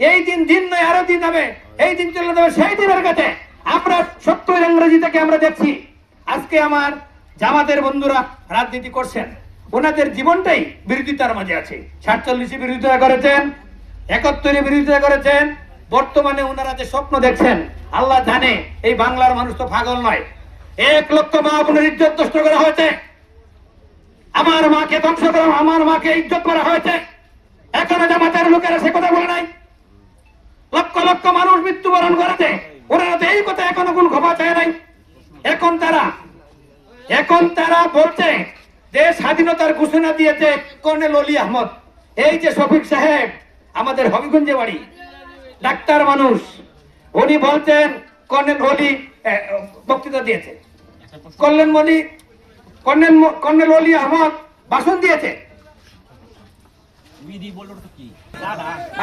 এই দিন দিন নয়, আরো দিন হবে, এই দিন চলে যাবে সেই দিনের কাছে। আমরা সত্য ইংরেজি থেকে আমরা দেখছি আজকে আমার জামাতের বন্ধুরা রাজনীতি করছেন, ওনাদের জীবনটাই বিরোধিতার মাঝে আছে। 47 বিরোধিতা করেছেন, 71 বিরোধিতা করেছেন, বর্তমানে ওনারা যে স্বপ্ন দেখছেন আল্লাহ জানে। এই বাংলার মানুষ তো পাগল নয়। 1 লক্ষ মা বোনের ইজ্জত নষ্ট করা হয়েছে, আমার মাকে ধ্বংস করা, আমার মাকে ইজ্জত করা হয়েছে, এখনো জামাতের লোকেরা সে কথা বলে নাই। লক্ষ লক্ষ মানুষ মৃত্যুবরণ করেছে, ওনারা তো এই কথা এখনো কোন ক্ষমা চায় নাই। এখন তারা বলছে যে স্বাধীনতার ঘোষণা দিয়েছে কর্নেল অলি আহমদ। এই যে শফিক সাহেব আমাদের হবিগঞ্জে বাড়ি, ডাক্তার মানুষ, উনি বলছেন কর্নেল অলি বক্তৃতা দিয়েছে, কর্নেল অলি আহমদ ভাষণ দিয়েছে।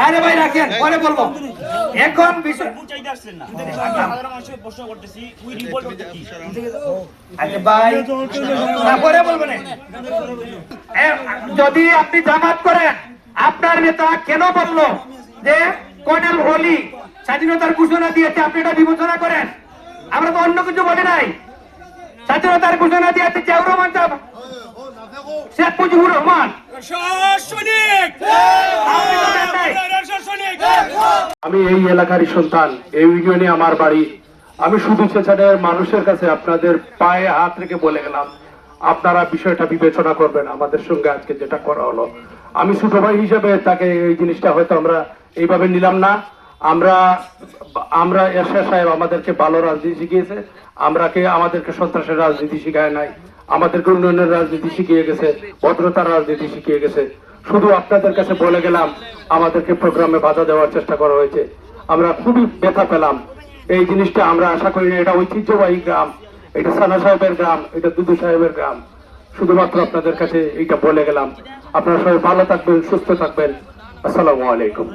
আরে ভাই রাখেন, পরে বলবো। এখন বিষয় পরে বলবেন। যদি আপনি জামাত করেন, আপনার নেতা কেন বললো যে কর্নেল অলি স্বাধীনতার ঘোষণা দিয়েছে, আপনি এটা বিবেচনা করেন। আমরা তো অন্য কিছু বলি নাই। স্বাধীনতার ঘোষণা দিয়েছে জিয়াউর রহমান সাহেব, শেখ মুজিবুর রহমান। আমি এই এলাকারই সন্তান, এই ইউনিয়নে আমার বাড়ি। আমি শুধু সেখানের মানুষের কাছে আপনাদের পায়ে হাত রেখে বলে গেলাম, আপনারা বিষয়টা বিবেচনা করবেন। আমাদের সঙ্গে আজকে যেটা করা হলো, আমি ছোট ভাই হিসেবে তাকে এই জিনিসটা হয়তো আমরা এইভাবে নিলাম না। আমরা এরশাদ সাহেব আমাদেরকে ভালো রাজনীতি শিখিয়েছে, আমাদেরকে সন্ত্রাসের রাজনীতি শিখায় নাই, আমাদেরকে উন্নয়নের রাজনীতি শিখিয়ে গেছে, ভদ্রতার রাজনীতি শিখিয়ে গেছে। শুধু আপনাদের কাছে বলে গেলাম, আমাদেরকে প্রোগ্রামে বাধা দেওয়ার চেষ্টা করা হয়েছে। আমরা খুবই ব্যথা পেলাম। এই জিনিসটা আমরা আশা করি না। এটা ঐতিহ্যবাহী গ্রাম, এটা সানা সাহেবের গ্রাম, এটা দুদু সাহেবের গ্রাম। শুধুমাত্র আপনাদের কাছে এইটা বলে গেলাম। আপনারা সবাই ভালো থাকবেন, সুস্থ থাকবেন। আসসালামু আলাইকুম।